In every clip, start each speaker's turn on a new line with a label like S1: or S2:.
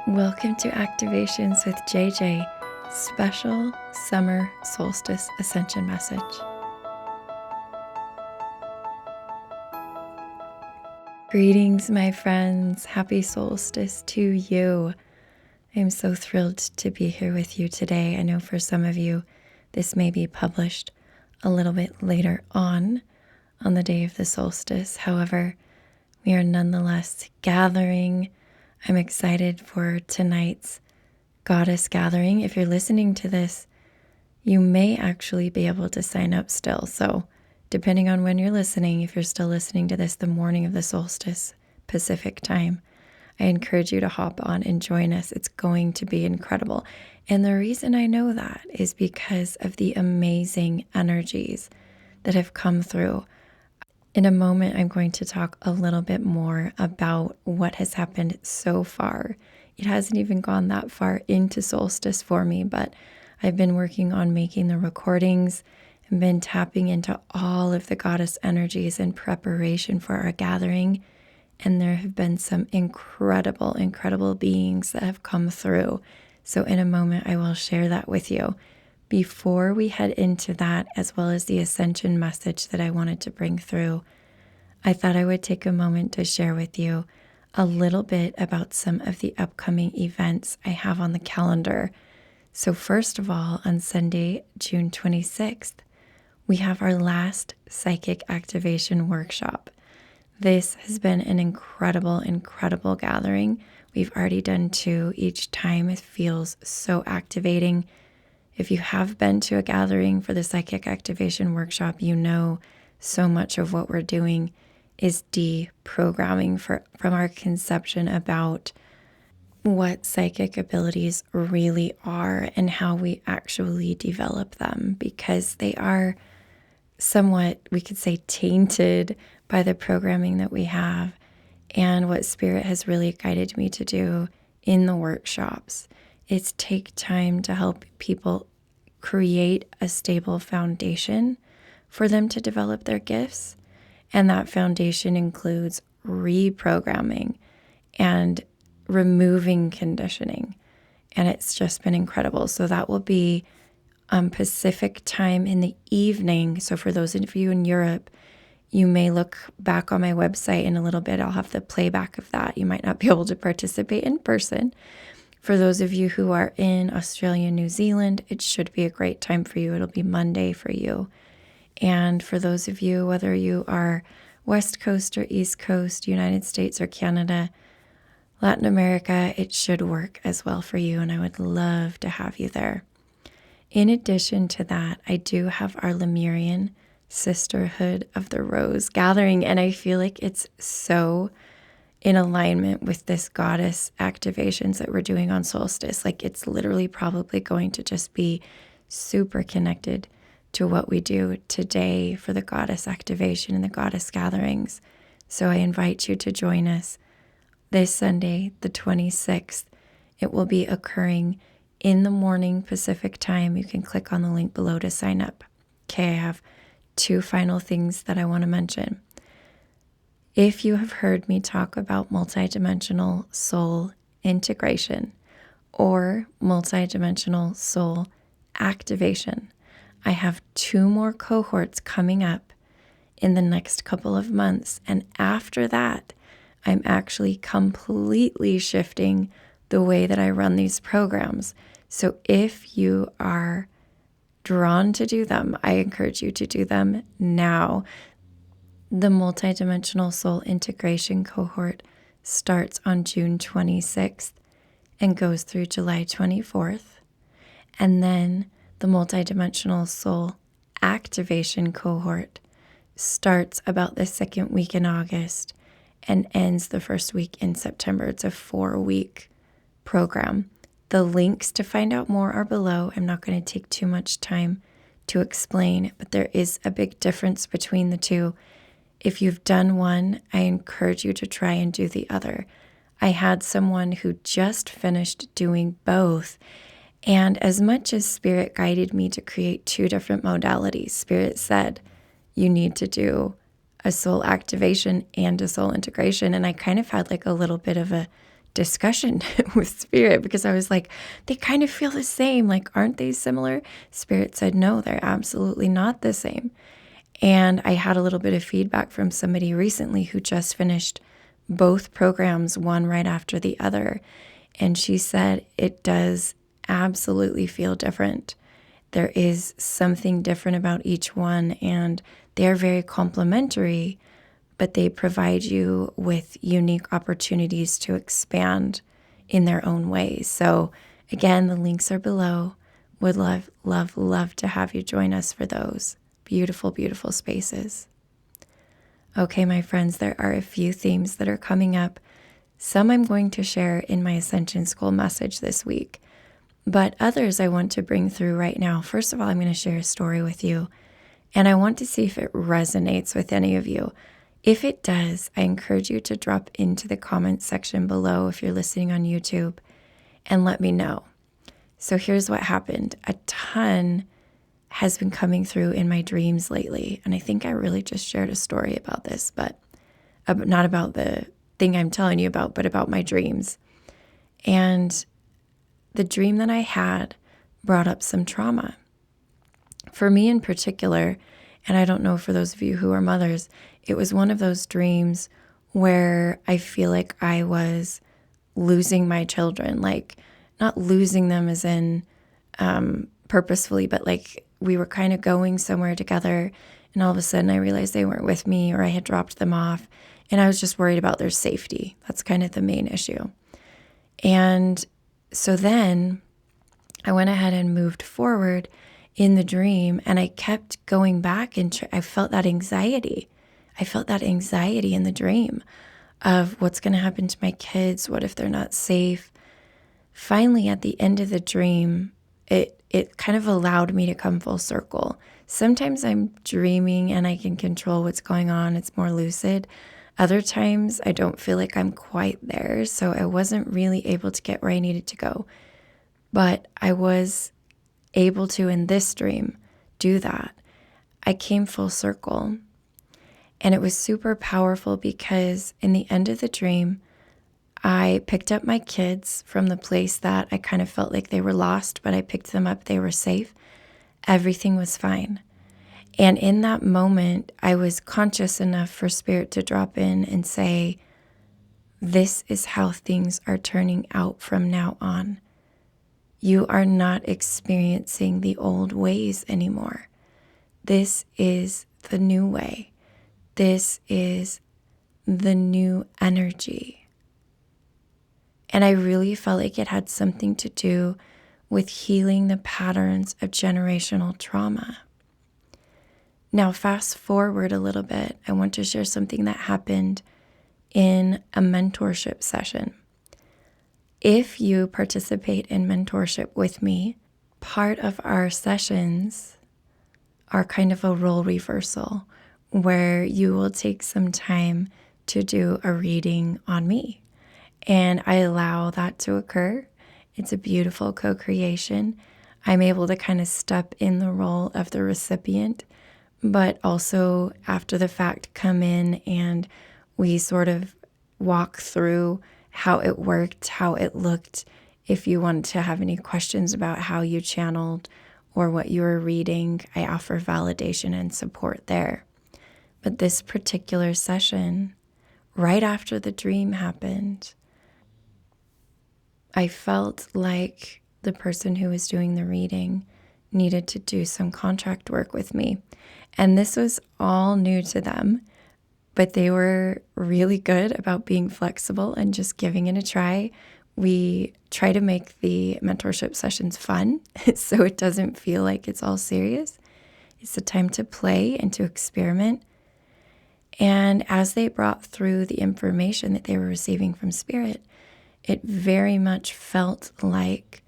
S1: Welcome to Activations with JJ, special summer solstice ascension message. Greetings, my friends. Happy solstice to you. I'm so thrilled to be here with you today. I know for some of you, this may be published a little bit later on the day of the solstice. However, we are nonetheless gathering. I'm excited for tonight's goddess gathering. If you're listening to this, you may actually be able to sign up still. So depending on when you're listening, if you're still listening to this the morning of the solstice Pacific time, I encourage you to hop on and join us. It's going to be incredible. And the reason I know that is because of the amazing energies that have come through. In a moment, I'm going to talk a little bit more about what has happened so far. It hasn't even gone that far into solstice for me, but I've been working on making the recordings and been tapping into all of the goddess energies in preparation for our gathering. And there have been some incredible, incredible beings that have come through. So in a moment, I will share that with you. Before we head into that, as well as the Ascension message that I wanted to bring through, I thought I would take a moment to share with you a little bit about some of the upcoming events I have on the calendar. So first of all, on Sunday, June 26th, we have our last Psychic Activation Workshop. This has been an incredible, incredible gathering. We've already done 2 each time. It feels so activating. If you have been to a gathering for the Psychic Activation Workshop, you know so much of what we're doing is deprogramming from our conception about what psychic abilities really are and how we actually develop them, because they are somewhat, we could say, tainted by the programming that we have. And what Spirit has really guided me to do in the workshops is take time to help people create a stable foundation for them to develop their gifts. And that foundation includes reprogramming and removing conditioning. And it's just been incredible. So that will be Pacific time in the evening. So for those of you in Europe, you may look back on my website in a little bit. I'll have the playback of that. You might not be able to participate in person. For those of you who are in Australia, New Zealand, it should be a great time for you. It'll be Monday for you. And for those of you, whether you are West Coast or East Coast, United States or Canada, Latin America, it should work as well for you. And I would love to have you there. In addition to that, I do have our Lemurian Sisterhood of the Rose gathering. And I feel like it's so in alignment with this goddess activations that we're doing on solstice. Like, it's literally probably going to just be super connected to what we do today for the goddess activation and the goddess gatherings. So I invite you to join us this Sunday, the 26th. It will be occurring in the morning Pacific time. You can click on the link below to sign up. Okay, I have 2 final things that I want to mention. If you have heard me talk about multidimensional soul integration or multidimensional soul activation, I have 2 more cohorts coming up in the next couple of months. And after that, I'm actually completely shifting the way that I run these programs. So if you are drawn to do them, I encourage you to do them now. The Multidimensional Soul Integration cohort starts on June 26th and goes through July 24th. And then the Multidimensional Soul Activation cohort starts about the 2nd week in August and ends the 1st week in September. It's a 4-week program. The links to find out more are below. I'm not going to take too much time to explain, but there is a big difference between the 2. If you've done one, I encourage you to try and do the other. I had someone who just finished doing both. And as much as Spirit guided me to create 2 different modalities, Spirit said, you need to do a soul activation and a soul integration. And I kind of had like a little bit of a discussion with Spirit because I was like, they kind of feel the same. Like, aren't they similar? Spirit said, no, they're absolutely not the same. And I had a little bit of feedback from somebody recently who just finished both programs, one right after the other. And she said it does absolutely feel different. There is something different about each one, and they're very complementary, but they provide you with unique opportunities to expand in their own ways. So again, the links are below. Would love, love, love to have you join us for those beautiful, beautiful spaces. Okay, my friends, there are a few themes that are coming up. Some I'm going to share in my Ascension School message this week, but others I want to bring through right now. First of all, I'm going to share a story with you, and I want to see if it resonates with any of you. If it does, I encourage you to drop into the comments section below if you're listening on YouTube and let me know. So here's what happened. A ton has been coming through in my dreams lately, and I think I really just shared a story about this, but not about the thing I'm telling you about, but about my dreams. And the dream that I had brought up some trauma. For me in particular, and I don't know for those of you who are mothers, it was one of those dreams where I feel like I was losing my children, like not losing them as in purposefully, but like we were kind of going somewhere together, and all of a sudden I realized they weren't with me, or I had dropped them off, and I was just worried about their safety. That's kind of the main issue. And so then I went ahead and moved forward in the dream, and I kept going back, and I felt that anxiety. I felt that anxiety in the dream of what's going to happen to my kids. What if they're not safe? Finally, at the end of the dream, it kind of allowed me to come full circle. Sometimes I'm dreaming and I can control what's going on. It's more lucid. Other times I don't feel like I'm quite there, so I wasn't really able to get where I needed to go. But I was able to, in this dream, do that. I came full circle. And it was super powerful because in the end of the dream, I picked up my kids from the place that I kind of felt like they were lost, but I picked them up. They were safe. Everything was fine. And in that moment, I was conscious enough for Spirit to drop in and say, this is how things are turning out from now on. You are not experiencing the old ways anymore. This is the new way. This is the new energy. And I really felt like it had something to do with healing the patterns of generational trauma. Now, fast forward a little bit, I want to share something that happened in a mentorship session. If you participate in mentorship with me, part of our sessions are kind of a role reversal where you will take some time to do a reading on me. And I allow that to occur. It's a beautiful co-creation. I'm able to kind of step in the role of the recipient, but also after the fact come in and we sort of walk through how it worked, how it looked. If you want to have any questions about how you channeled or what you were reading, I offer validation and support there. But this particular session, right after the dream happened, I felt like the person who was doing the reading needed to do some contract work with me. And this was all new to them, but they were really good about being flexible and just giving it a try. We try to make the mentorship sessions fun so it doesn't feel like it's all serious. It's a time to play and to experiment. And as they brought through the information that they were receiving from Spirit, it very much felt like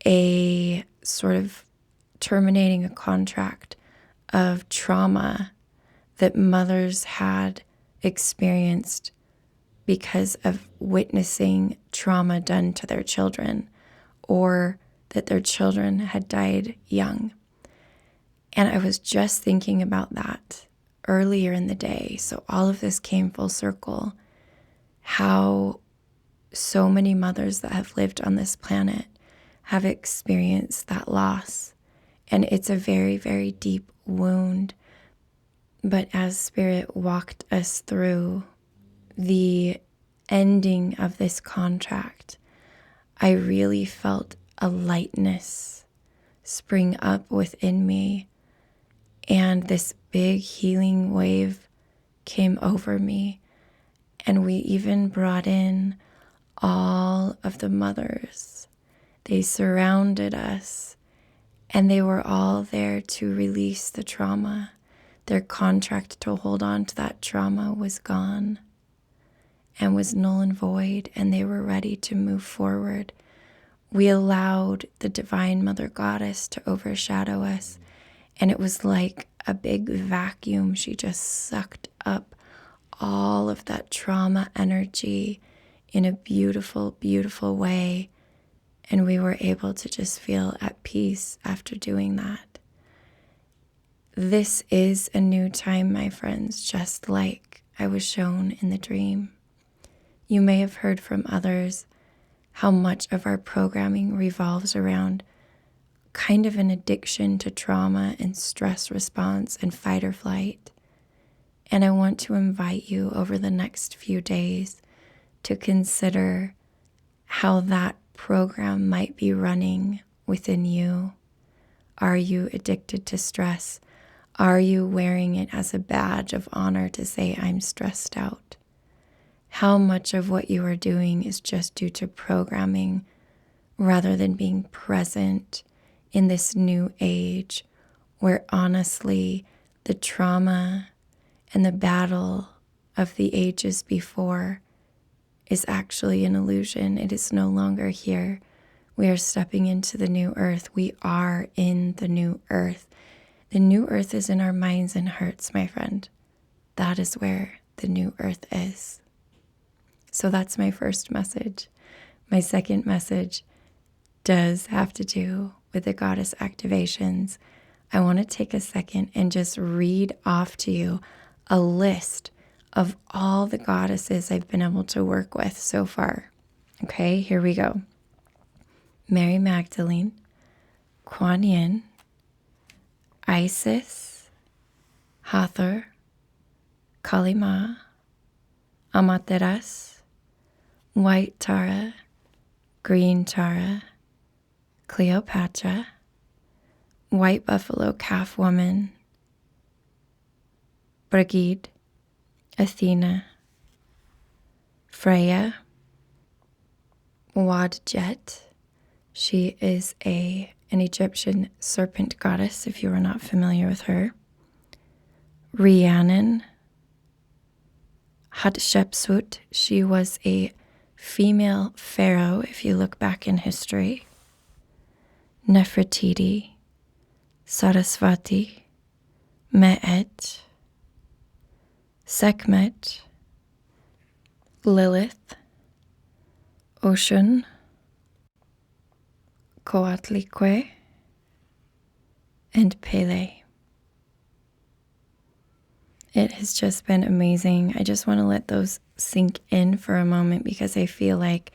S1: a sort of terminating a contract of trauma that mothers had experienced because of witnessing trauma done to their children, or that their children had died young. And I was just thinking about that earlier in the day. So all of this came full circle. How so many mothers that have lived on this planet have experienced that loss. And it's a very, very deep wound. But as Spirit walked us through the ending of this contract, I really felt a lightness spring up within me. And this big healing wave came over me. And we even brought in all of the mothers. They surrounded us, and they were all there to release the trauma. Their contract to hold on to that trauma was gone and was null and void, and they were ready to move forward. We allowed the Divine Mother Goddess to overshadow us, and it was like a big vacuum. She just sucked up all of that trauma energy in a beautiful, beautiful way. And we were able to just feel at peace after doing that. This is a new time, my friends, just like I was shown in the dream. You may have heard from others how much of our programming revolves around kind of an addiction to trauma and stress response and fight or flight. And I want to invite you over the next few days to consider how that program might be running within you. Are you addicted to stress? Are you wearing it as a badge of honor to say, I'm stressed out? How much of what you are doing is just due to programming rather than being present in this new age where honestly the trauma and the battle of the ages before is actually an illusion. It is no longer here. We are stepping into the new earth. We are in the new earth. The new earth is in our minds and hearts, my friend. That is where the new earth is. So that's my first message. My second message does have to do with the goddess activations. I want to take a second and just read off to you a list of all the goddesses I've been able to work with so far. Okay, here we go. Mary Magdalene, Kuan Yin, Isis, Hathor, Kalima, Amaterasu, White Tara, Green Tara, Cleopatra, White Buffalo Calf Woman, Brigid, Athena, Freya, Wadjet. She is an Egyptian serpent goddess, if you are not familiar with her. Rhiannon, Hatshepsut. She was a female pharaoh, if you look back in history. Nefretiti, Saraswati, Me'et, Sekhmet, Lilith, Oshun, Coatlicue, and Pele. It has just been amazing. I just want to let those sink in for a moment because I feel like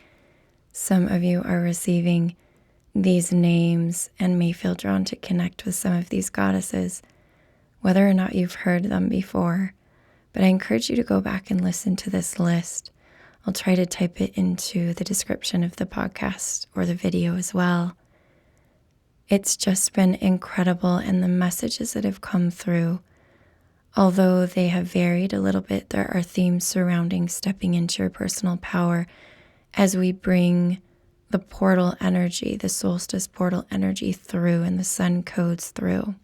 S1: some of you are receiving these names and may feel drawn to connect with some of these goddesses, whether or not you've heard them before. But I encourage you to go back and listen to this list. I'll try to type it into the description of the podcast or the video as well. It's just been incredible, and the messages that have come through, although they have varied a little bit, there are themes surrounding stepping into your personal power as we bring the portal energy, the solstice portal energy through and the sun codes through.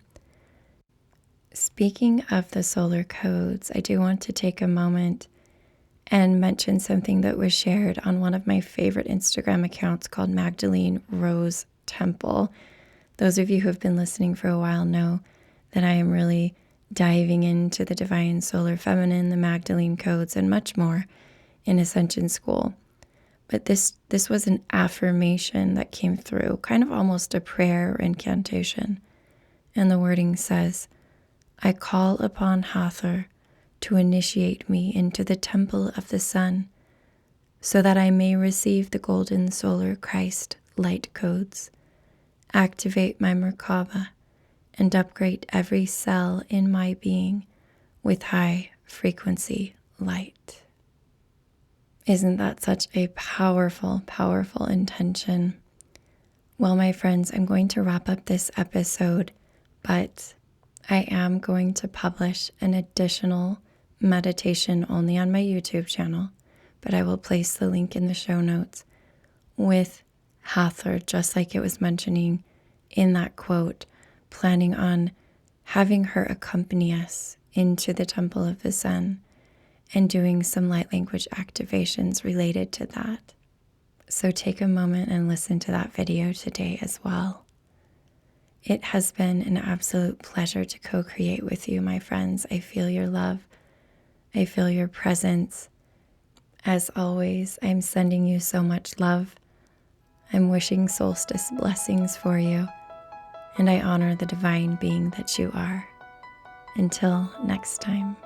S1: Speaking of the solar codes, I do want to take a moment and mention something that was shared on one of my favorite Instagram accounts called Magdalene Rose Temple. Those of you who have been listening for a while know that I am really diving into the divine solar feminine, the Magdalene codes, and much more in Ascension School. But this was an affirmation that came through, kind of almost a prayer or incantation. And the wording says, I call upon Hathor to initiate me into the temple of the sun so that I may receive the golden solar Christ light codes, activate my Merkaba, and upgrade every cell in my being with high frequency light. Isn't that such a powerful, powerful intention? Well, my friends, I'm going to wrap up this episode, but I am going to publish an additional meditation only on my YouTube channel, but I will place the link in the show notes with Hathor, just like it was mentioning in that quote, planning on having her accompany us into the Temple of the Sun and doing some light language activations related to that. So take a moment and listen to that video today as well. It has been an absolute pleasure to co-create with you, my friends. I feel your love. I feel your presence. As always, I'm sending you so much love. I'm wishing solstice blessings for you, and I honor the divine being that you are. Until next time.